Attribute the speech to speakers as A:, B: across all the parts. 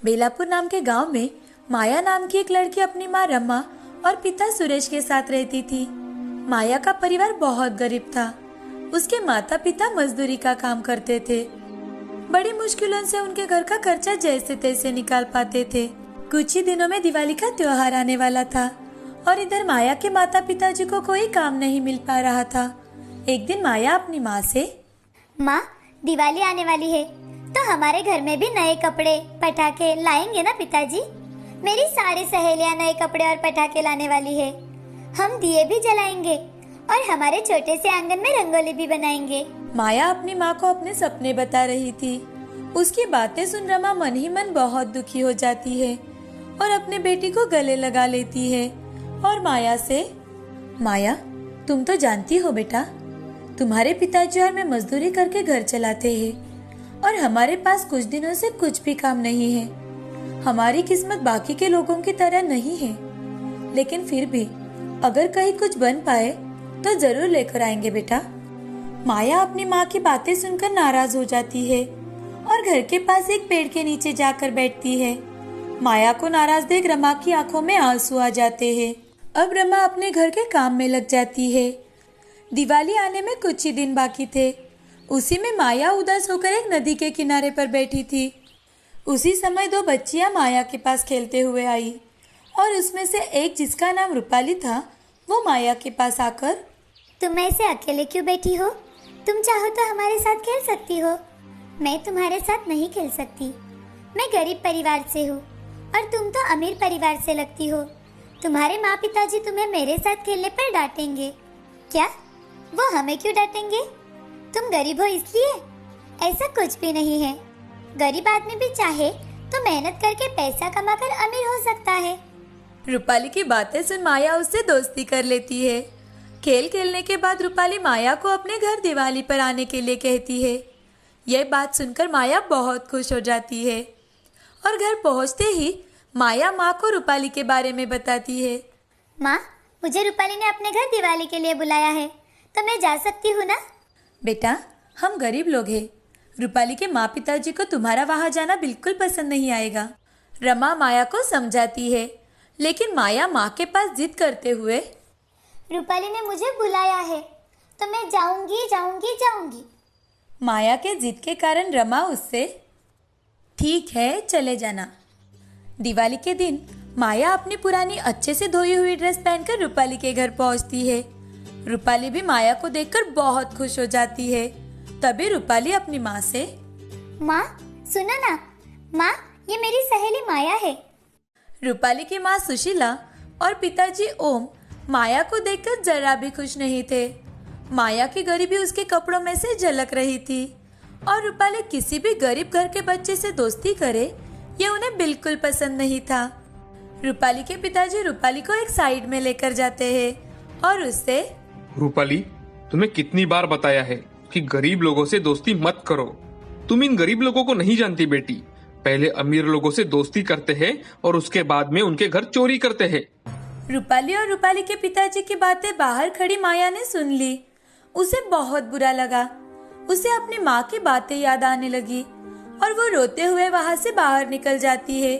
A: बेलापुर नाम के गांव में माया नाम की एक लड़की अपनी माँ रमा और पिता सुरेश के साथ रहती थी। माया का परिवार बहुत गरीब था। उसके माता पिता मजदूरी का काम करते थे। बड़ी मुश्किलों से उनके घर का खर्चा जैसे तैसे निकाल पाते थे। कुछ ही दिनों में दिवाली का त्योहार आने वाला था और इधर माया के माता पिताजी को कोई काम नहीं मिल पा रहा था। एक दिन माया अपनी माँ से,
B: माँ, दिवाली आने वाली है तो हमारे घर में भी नए कपड़े पटाखे लाएंगे ना पिताजी? मेरी सारी सहेलियाँ नए कपड़े और पटाखे लाने वाली है। हम दिए भी जलाएंगे और हमारे छोटे से आंगन में रंगोली भी बनाएंगे।
A: माया अपनी माँ को अपने सपने बता रही थी। उसकी बातें सुन रमा मन ही मन बहुत दुखी हो जाती है और अपने बेटी को गले लगा लेती है और माया से, माया, तुम तो जानती हो बेटा, तुम्हारे पिताजी और मैं मजदूरी करके घर चलाते हैं और हमारे पास कुछ दिनों से कुछ भी काम नहीं है। हमारी किस्मत बाकी के लोगों की तरह नहीं है, लेकिन फिर भी अगर कहीं कुछ बन पाए तो जरूर लेकर आएंगे बेटा। माया अपनी माँ की बातें सुनकर नाराज हो जाती है और घर के पास एक पेड़ के नीचे जाकर बैठती है। माया को नाराज देख रमा की आंखों में आंसू आ जाते हैं। अब रमा अपने घर के काम में लग जाती है। दिवाली आने में कुछ ही दिन बाकी थे। उसी में माया उदास होकर एक नदी के किनारे पर बैठी थी। उसी समय दो बच्चियां माया के पास खेलते हुए आई और उसमें से एक, जिसका नाम रूपाली था, वो माया के पास आकर,
B: तुम ऐसे अकेले क्यों बैठी हो? तुम चाहो तो हमारे साथ खेल सकती हो। मैं तुम्हारे साथ नहीं खेल सकती। मैं गरीब परिवार से हूँ और तुम तो अमीर परिवार से लगती हो। तुम्हारे माँ पिताजी तुम्हें मेरे साथ खेलने पर डांटेंगे। क्या? वो हमें क्यों डांटेंगे? तुम गरीब हो इसलिए? ऐसा कुछ भी नहीं है। गरीब आदमी भी चाहे तो मेहनत करके पैसा कमाकर अमीर हो सकता है।
A: रूपाली की बातें सुन माया उससे दोस्ती कर लेती है। खेल खेलने के बाद रूपाली माया को अपने घर दिवाली पर आने के लिए कहती है। यह बात सुनकर माया बहुत खुश हो जाती है और घर पहुंचते ही माया माँ को रूपाली के बारे में बताती है।
B: माँ, मुझे रूपाली ने अपने घर दिवाली के लिए बुलाया है, तो मैं जा सकती हूँ ना?
A: बेटा, हम गरीब लोग हैं। रूपाली के माँ पिताजी को तुम्हारा वहाँ जाना बिल्कुल पसंद नहीं आएगा। रमा माया को समझाती है, लेकिन माया माँ के पास जिद करते हुए,
B: रूपाली ने मुझे बुलाया है तो मैं जाऊंगी जाऊंगी जाऊंगी।
A: माया के जिद के कारण रमा उससे, ठीक है चले जाना। दिवाली के दिन माया अपनी पुरानी अच्छे से धोई हुई ड्रेस पहनकर रूपाली के घर पहुंचती है। रूपाली भी माया को देखकर बहुत खुश हो जाती है। तभी रूपाली अपनी माँ से,
B: माँ सुनो ना, माँ ये मेरी सहेली माया है।
A: रूपाली की माँ सुशीला और पिताजी ओम माया को देखकर जरा भी खुश नहीं थे। माया की गरीबी उसके कपड़ों में से झलक रही थी और रूपाली किसी भी गरीब घर के बच्चे से दोस्ती करे ये उन्हें बिल्कुल पसंद नहीं था। रूपाली के पिताजी रूपाली को एक साइड में लेकर जाते हैं और उससे,
C: रूपाली, तुम्हें कितनी बार बताया है कि गरीब लोगों से दोस्ती मत करो। तुम इन गरीब लोगों को नहीं जानती बेटी। पहले अमीर लोगों से दोस्ती करते हैं और उसके बाद में उनके घर चोरी करते हैं।
A: रूपाली और रूपाली के पिताजी की बातें बाहर खड़ी माया ने सुन ली। उसे बहुत बुरा लगा। उसे अपनी माँ की बातें याद आने लगी और वो रोते हुए वहाँ से बाहर निकल जाती है।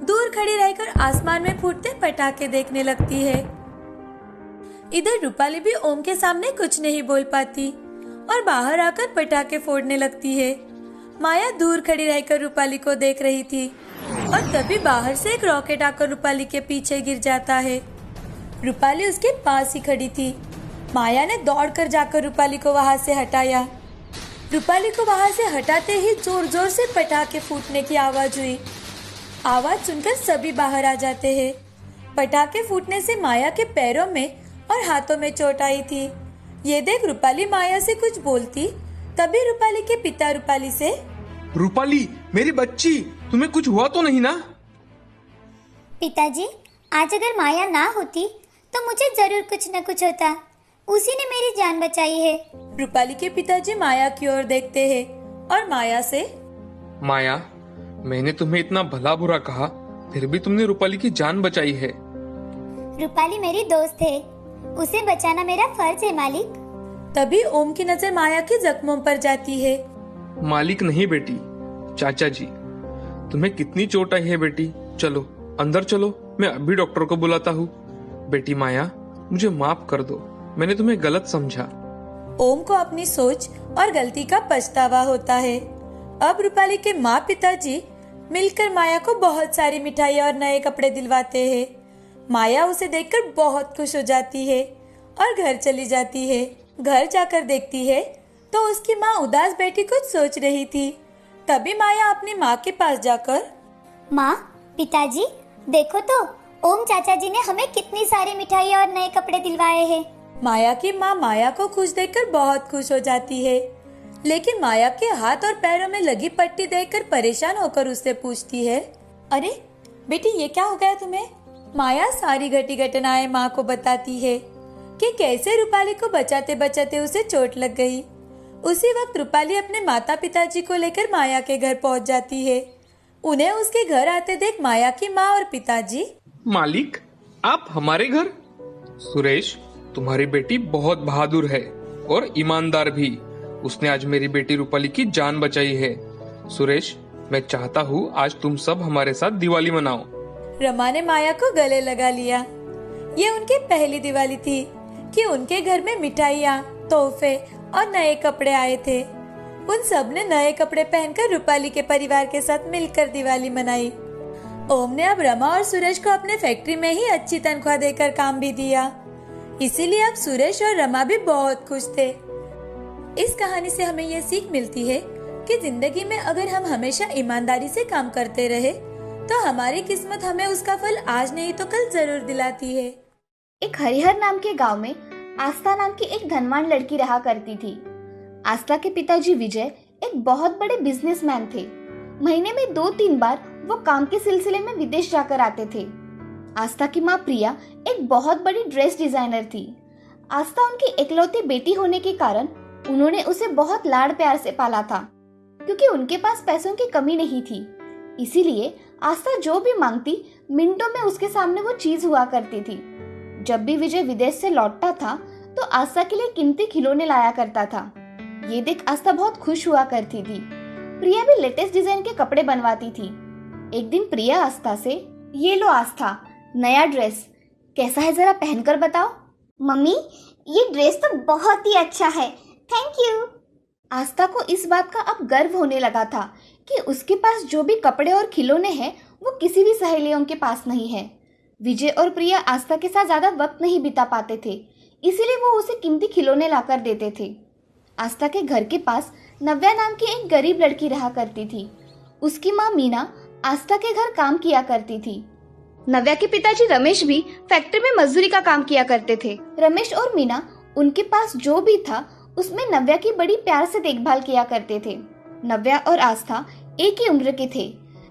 A: दूर खड़ी रहकर आसमान में फूटते पटाखे देखने लगती है। इधर रूपाली भी ओम के सामने कुछ नहीं बोल पाती और बाहर आकर पटाखे फोड़ने लगती है। माया दूर खड़ी रहकर रूपाली को देख रही थी और तभी बाहर से एक रॉकेट आकर रूपाली के पीछे गिर जाता है। रूपाली उसके पास ही खड़ी थी। माया ने दौड़कर जाकर रूपाली को वहां से हटाया। रूपाली को वहां से हटाते ही जोर जोर से पटाखे फूटने की आवाज हुई। आवाज सुनकर सभी बाहर आ जाते हैं। पटाखे फूटने से माया के पैरों में और हाथों में चोट आई थी। ये देख रूपाली माया से कुछ बोलती, तभी रूपाली के पिता रूपाली से,
C: रूपाली मेरी बच्ची, तुम्हें कुछ हुआ तो नहीं ना?
B: पिताजी, आज अगर माया ना होती तो मुझे जरूर कुछ न कुछ होता। उसी ने मेरी जान बचाई है।
A: रूपाली के पिताजी माया की ओर देखते हैं और माया से,
C: माया, मैंने तुम्हें इतना भला बुरा कहा, फिर भी तुमने रूपाली की जान बचाई है।
B: रूपाली मेरी दोस्त है, उसे बचाना मेरा फर्ज है मालिक।
A: तभी ओम की नजर माया के जख्मों पर जाती है।
C: मालिक नहीं बेटी, चाचा जी। तुम्हें कितनी चोट आई है बेटी? चलो अंदर चलो, मैं अभी डॉक्टर को बुलाता हूँ। बेटी माया, मुझे माफ कर दो, मैंने तुम्हें गलत समझा।
A: ओम को अपनी सोच और गलती का पछतावा होता है। अब रूपाली के माँ पिताजी मिलकर माया को बहुत सारी मिठाई और नए कपड़े दिलवाते हैं। माया उसे देखकर बहुत खुश हो जाती है और घर चली जाती है। घर जाकर देखती है तो उसकी माँ उदास बैठी कुछ सोच रही थी। तभी माया अपनी माँ के पास जाकर,
B: माँ, पिताजी, देखो तो ओम चाचा जी ने हमें कितनी सारी मिठाई और नए कपड़े दिलवाए हैं।
A: माया की माँ माया को खुश देखकर बहुत खुश हो जाती है, लेकिन माया के हाथ और पैरों में लगी पट्टी देखकर परेशान होकर उससे पूछती है, अरे बेटी, ये क्या हो गया तुम्हें? माया सारी घटी घटनाएं माँ को बताती है कि कैसे रूपाली को बचाते बचाते उसे चोट लग गई। उसी वक्त रूपाली अपने माता पिताजी को लेकर माया के घर पहुंच जाती है। उन्हें उसके घर आते देख माया की माँ और पिताजी,
C: मालिक, आप हमारे घर? सुरेश, तुम्हारी बेटी बहुत बहादुर है और ईमानदार भी। उसने आज मेरी बेटी रूपाली की जान बचाई है। सुरेश, मैं चाहता हूँ आज तुम सब हमारे साथ दिवाली मनाओ।
A: रमा ने माया को गले लगा लिया। ये उनकी पहली दिवाली थी कि उनके घर में मिठाइयाँ, तोहफे और नए कपड़े आए थे। उन सब ने नए कपड़े पहनकर रूपाली के परिवार के साथ मिलकर दिवाली मनाई। ओम ने अब रमा और सुरेश को अपने फैक्ट्री में ही अच्छी तनख्वाह देकर काम भी दिया। इसीलिए अब सुरेश और रमा भी बहुत खुश थे। इस कहानी से हमें ये सीख मिलती है कि जिंदगी में अगर हम हमेशा ईमानदारी से काम करते रहे तो हमारी किस्मत हमें उसका फल आज नहीं तो कल जरूर दिलाती है।
D: एक हरिहर नाम के गांव में आस्था नाम की एक धनवान लड़की रहा करती थी। आस्था के पिताजी विजय एक बहुत बड़े बिजनेसमैन थे। महीने में 2-3 बार वो काम के सिलसिले में विदेश जाकर आते थे। आस्था की माँ प्रिया एक बहुत बड़ी ड्रेस डिजाइनर थी। आस्था उनकी इकलौती बेटी होने के कारण उन्होंने उसे बहुत लाड़ प्यार से पाला था, क्योंकि उनके पास पैसों की कमी नहीं थी। इसीलिए आस्था जो भी मांगती मिनटों में उसके सामने वो चीज हुआ करती थी। जब भी विजय विदेश से लौटता था तो आस्था के लिए कीमती खिलौने लाया करता था। ये देख आस्था बहुत खुश हुआ करती थी। प्रिया भी लेटेस्ट डिजाइन के कपड़े बनवाती थी। एक दिन प्रिया आस्था से, ये लो आस्था, नया ड्रेस, कैसा है जरा पहनकर बताओ।
B: मम्मी, ये ड्रेस तो बहुत ही अच्छा है, थैंक यू।
D: आस्था को इस बात का अब गर्व होने लगा था कि उसके पास जो भी कपड़े और खिलौने हैं वो किसी भी सहेलियों के पास नहीं है। विजय और प्रिया आस्था के साथ ज्यादा वक्त नहीं बिता पाते थे, इसीलिए वो उसे कीमती खिलौने लाकर देते थे। आस्था के घर के पास नव्या नाम की एक गरीब लड़की रहा करती थी। उसकी माँ मीना आस्था के घर काम किया करती थी। नव्या के पिताजी रमेश भी फैक्ट्री में मजदूरी का काम किया करते थे। रमेश और मीना उनके पास जो भी था उसमें नव्या की बड़ी प्यार से देखभाल किया करते थे। नव्या और आस्था एक ही उम्र के थे।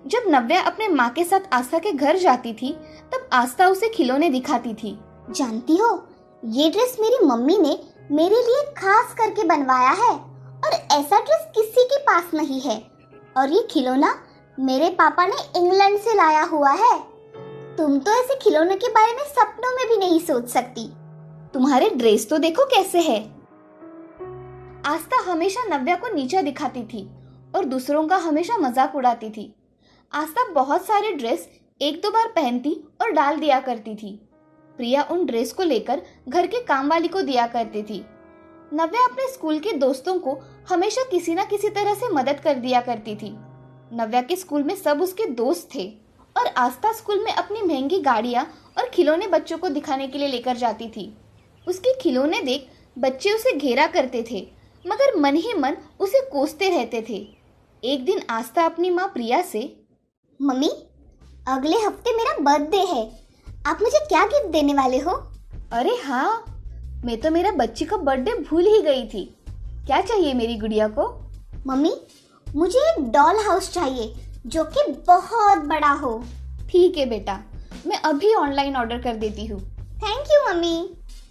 D: जब नव्या अपने माँ के साथ आस्था के घर जाती थी तब आस्था उसे खिलौने दिखाती थी।
B: जानती हो, ये ड्रेस मेरी मम्मी ने मेरे लिए खास करके बनवाया है और ऐसा ड्रेस किसी के पास नहीं है। और ये खिलौना मेरे पापा ने इंग्लैंड से लाया हुआ है। तुम तो ऐसे खिलौनों के बारे में सपनों में भी नहीं सोच सकती।
D: तुम्हारे ड्रेस तो देखो कैसे है। आस्था हमेशा नव्या को नीचा दिखाती थी और दूसरों का हमेशा मजाक उड़ाती थी। आस्था बहुत सारे ड्रेस 1-2 बार पहनती और डाल दिया करती थी। प्रिया उन ड्रेस को लेकर घर के काम वाली को दिया करती थी। नव्या अपने स्कूल के दोस्तों को हमेशा किसी न किसी तरह से मदद कर दिया करती थी। नव्या के स्कूल में सब उसके दोस्त थे और आस्था स्कूल में अपनी महंगी गाड़ियां और खिलौने बच्चों को दिखाने के लिए लेकर जाती थी। उसके खिलौने देख बच्चे उसे घेरा करते थे, मगर मन ही मन उसे कोसते रहते थे। एक दिन आस्था अपनी माँ प्रिया से,
B: मम्मी, अगले हफ्ते मेरा बर्थडे है, आप मुझे क्या गिफ्ट देने वाले हो?
D: अरे हाँ, मैं तो मेरा बच्ची का बर्थडे भूल ही गई थी। क्या चाहिए मेरी गुड़िया को?
B: मम्मी, मुझे एक डॉल हाउस चाहिए जो कि बहुत बड़ा हो।
D: ठीक है बेटा, मैं अभी ऑनलाइन ऑर्डर कर देती हूँ।
B: Thank you mummy.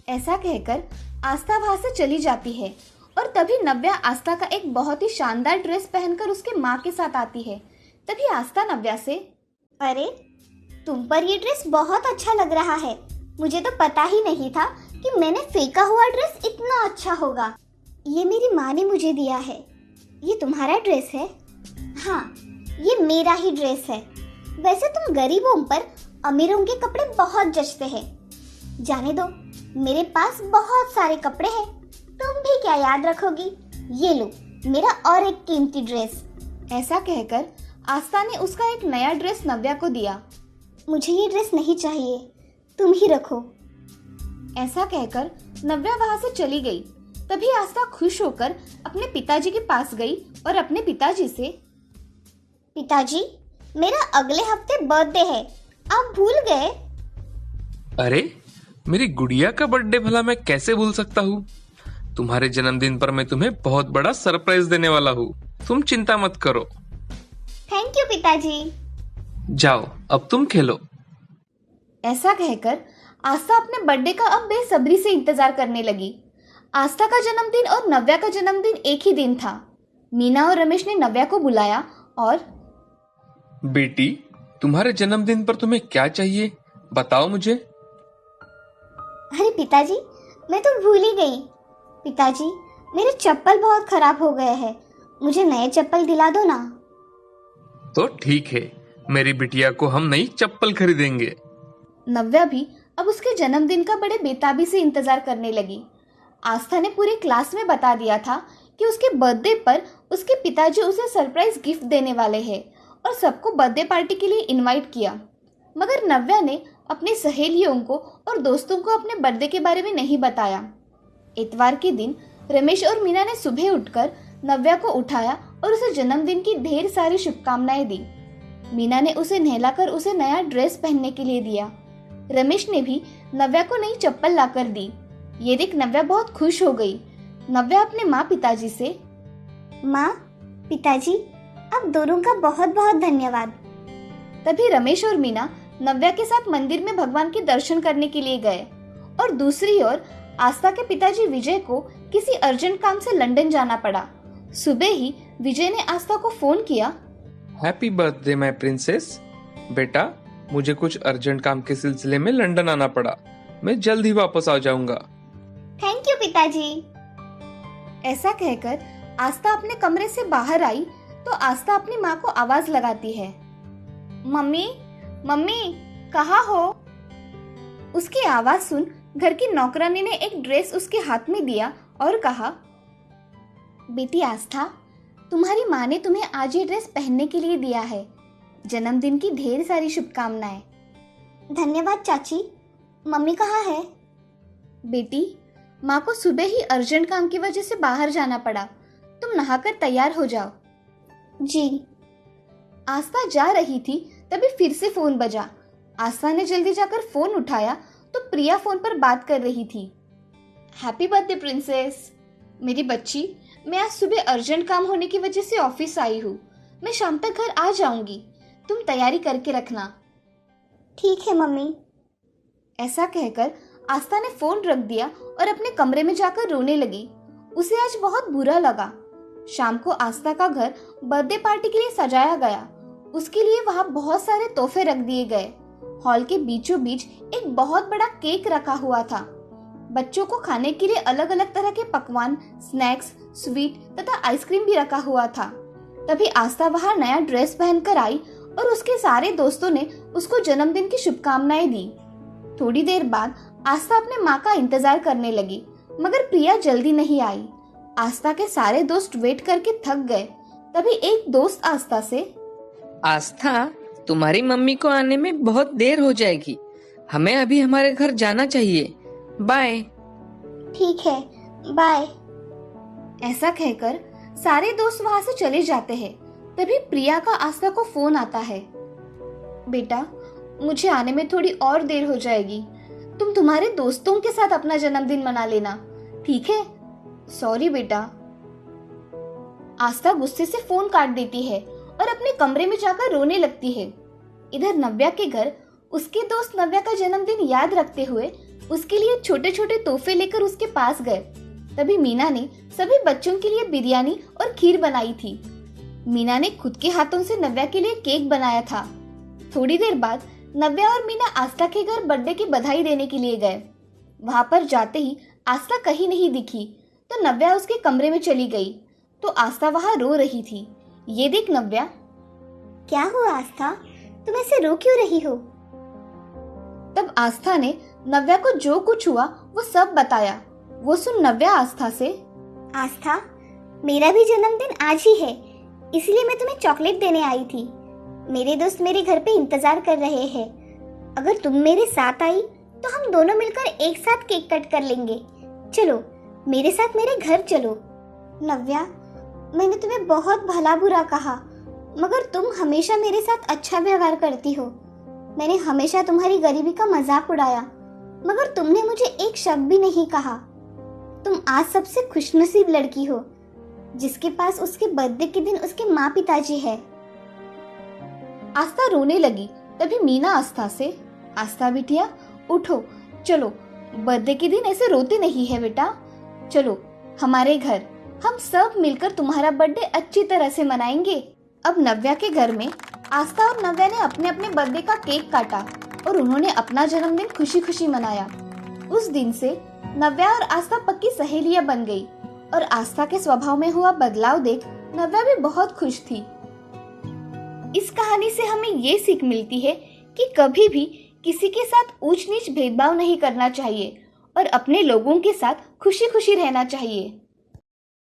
D: ऐसा कहकर आस्था वहां से चली जाती है और तभी नव्या आस्था का एक बहुत ही शानदार ड्रेस पहनकर उसके माँ के साथ आती है। तभी आस्था नव्या से,
B: अरे तुम पर ये ड्रेस बहुत अच्छा लग रहा है, मुझे तो पता ही नहीं था कि मैंने फेंका हुआ ड्रेस इतना अच्छा होगा। ये मेरी माँ ने मुझे दिया है। ये तुम्हारा ड्रेस है? हाँ, ये मेरा ही ड्रेस है। वैसे तुम गरीबों पर अमीरों के कपड़े बहुत जचते हैं। जाने दो, मेरे पास बहुत सारे कपड़े हैं। तुम भी क्या याद रखोगी? ये लो मेरा और एक कीमती ड्रेस।
D: ऐसा कहकर आस्था ने उसका एक नया ड्रेस नव्या को दिया।
B: मुझे ये ड्रेस नहीं चाहिए, तुम ही रखो।
D: ऐसा कहकर नव्या वहां से चली गई। तभी आस्था खुश होकर अपने पिताजी के पास गई और अपने पिताजी से,
B: पिताजी, मेरा अगले हफ्ते बर्थडे है, आप भूल गए?
C: अरे, मेरी गुड़िया का बर्थडे भला मैं कैसे भूल सकता हूँ। तुम्हारे जन्मदिन पर मैं तुम्हें बहुत बड़ा सरप्राइज देने वाला हूँ। तुम चिंता मत करो।
B: थैंक यू पिताजी।
C: जाओ, अब तुम खेलो।
D: ऐसा कहकर आस्था अपने बर्थडे का अब बेसब्री से इंतजार करने लगी। आस्था का जन्मदिन और नव्या का जन्मदिन एक ही दिन था। मीना और रमेश ने नव्या को बुलाया और,
C: बेटी, तुम्हारे जन्मदिन पर तुम्हें क्या चाहिए, बताओ मुझे।
B: अरे पिताजी, मैं तो भूल ही गई। पिताजी, मेरे चप्पल बहुत खराब हो गए हैं, मुझे नए चप्पल दिला दो ना।
C: तो ठीक है, मेरी बिटिया को हम नई चप्पल खरीदेंगे।
D: नव्या भी अब उसके जन्मदिन का बड़े बेताबी से इंतजार करने लगी। आस्था ने पूरे क्लास में बता दिया था कि उसके बर्थडे पर उसके पिताजी उसे सरप्राइज गिफ्ट देने वाले हैं और सबको बर्थडे पार्टी के लिए इनवाइट किया। मगर नव्या ने अपनी सहेलियों को और दोस्तों को अपने बर्थडे के बारे में नहीं बताया। इतवार के दिन रमेश और मीना ने सुबह उठकर नव्या को उठाया और उसे जन्मदिन की ढेर सारी शुभकामनाएं दी। मीना ने उसे नहलाकर उसे नया ड्रेस पहनने के लिए दिया। रमेश ने भी नव्या को नई चप्पल लाकर दी। ये देख नव्या बहुत खुश हो गई। नव्या अपने माँ पिताजी से,
B: माँ, पिताजी, आप दोनों का बहुत बहुत धन्यवाद।
D: तभी रमेश और मीना नव्या के साथ मंदिर में भगवान के दर्शन करने के लिए गए। और दूसरी ओर आस्था के पिताजी विजय को किसी अर्जेंट काम से लंदन जाना पड़ा। सुबह ही विजय ने आस्था को फोन किया।
C: Happy birthday my princess. बेटा, मुझे कुछ अर्जेंट काम के सिलसिले में लंदन आना पड़ा। मैं जल्द ही वापस आ जाऊंगा।
B: थैंक यू पिताजी।
D: ऐसा कहकर आस्था अपने कमरे से बाहर आई तो आस्था अपनी माँ को आवाज लगाती है, मम्मी, मम्मी, कहाँ हो? उसकी आवाज सुन घर की नौकरानी ने एक ड्रेस उसके हाथ में दिया और कहा, बेटी आस्था, तुम्हारी माँ ने तुम्हें आज ये ड्रेस पहनने के लिए दिया है। जन्मदिन की ढेर सारी शुभकामनाएं।
B: धन्यवाद चाची। मम्मी कहाँ है?
D: बेटी, माँ को सुबह ही अर्जेंट काम की वजह से बाहर जाना पड़ा। तुम नहाकर तैयार हो जाओ।
B: जी।
D: आस्था जा रही थी तभी फिर से फोन बजा। आस्था ने जल्दी जाकर फोन उठाया तो प्रिया फोन पर बात कर रही थी। Happy birthday princess. मेरी बच्ची, मैं आज सुबह अर्जेंट काम होने की वजह से ऑफिस आई हूँ। मैं शाम तक घर आ जाऊंगी, तुम तैयारी करके रखना।
B: ठीक है मम्मी।
D: ऐसा कहकर आस्था ने फोन रख दिया और अपने कमरे में जाकर रोने लगी। उसे आज बहुत बुरा लगा। शाम को आस्था का घर बर्थडे पार्टी के लिए सजाया गया। उसके लिए वहां बहुत सारे तोहफे रख दिए गए। हॉल के बीचों बीच एक बहुत बड़ा केक रखा हुआ था। बच्चों को खाने के लिए अलग अलग तरह के पकवान, स्नैक्स, स्वीट तथा आइसक्रीम भी रखा हुआ था। तभी आस्था वहां नया ड्रेस पहनकर आई और उसके सारे दोस्तों ने उसको जन्मदिन की शुभकामनाएं दी। थोड़ी देर बाद आस्था अपने माँ का इंतजार करने लगी, मगर प्रिया जल्दी नहीं आई। आस्था के सारे दोस्त वेट करके थक गए। तभी एक दोस्त आस्था से,
E: आस्था, तुम्हारी मम्मी को आने में बहुत देर हो जाएगी। हमें अभी हमारे घर जाना चाहिए। बाय।
B: ठीक है, बाय।
D: ऐसा कहकर सारे दोस्त वहां से चले जाते हैं। तभी प्रिया का आस्था को फोन आता है, बेटा, मुझे आने में थोड़ी और देर हो जाएगी। तुम तुम्हारे दोस्तों के साथ अपना जन्मदिन मना लेना, ठीक है? सॉरी बेटा। आस्था गुस्से से फोन काट देती है और अपने कमरे में जाकर रोने लगती है। इधर नव्या के घर उसके दोस्त नव्या का जन्मदिन याद रखते हुए उसके लिए छोटे छोटे तोहफे लेकर उसके पास गए। तभी मीना ने सभी बच्चों के लिए बिरयानी और खीर बनाई थी। मीना ने खुद के हाथों से नव्या के लिए केक बनाया था। थोड़ी देर बाद नव्या और मीना आस्था के घर बर्थडे की बधाई देने के लिए गए। वहां पर जाते ही आस्था कहीं नहीं दिखी तो नव्या उसके कमरे में चली गई तो आस्था वहां रो रही थी। ये देख नव्या,
B: क्या हुआ आस्था, तुम ऐसे रो क्यों रही हो?
D: तब आस्था ने नव्या को जो कुछ हुआ वो सब बताया। वो सुन नव्या आस्था से,
B: आस्था, मेरा भी जन्मदिन आज ही है, इसलिए मैं तुम्हें चॉकलेट देने आई थी। मेरे दोस्त मेरे घर पे इंतजार कर रहे हैं। अगर तुम मेरे साथ आई तो हम दोनों मिलकर एक साथ केक कट कर लेंगे। चलो मेरे साथ मेरे घर चलो। नव्या, मैंने तुम्हें बहुत भला बुरा कहा, मगर तुम हमेशा मेरे साथ अच्छा व्यवहार करती हो। मैंने हमेशा तुम्हारी गरीबी का मजाक उड़ाया, मगर तुमने मुझे एक शब्द भी नहीं कहा। तुम आज सबसे खुशनसीब लड़की हो जिसके पास उसके बर्थडे के दिन उसके माँ पिताजी है।
D: आस्था रोने लगी। तभी मीना आस्था से, आस्था बिटिया उठो, चलो, बर्थडे के दिन ऐसे रोते नहीं है बेटा। चलो हमारे घर, हम सब मिलकर तुम्हारा बर्थडे अच्छी तरह से मनाएंगे। अब नव्या के घर में आस्था और नव्या ने अपने अपने बर्थडे का केक काटा और उन्होंने अपना जन्मदिन खुशी खुशी मनाया। उस दिन से नव्या और आस्था पक्की सहेलियां बन गई और आस्था के स्वभाव में हुआ बदलाव देख नव्या भी बहुत खुश थी। इस कहानी से हमें ये सीख मिलती है कि कभी भी किसी के साथ ऊंच नीच भेदभाव नहीं करना चाहिए और अपने लोगों के साथ खुशी खुशी रहना चाहिए।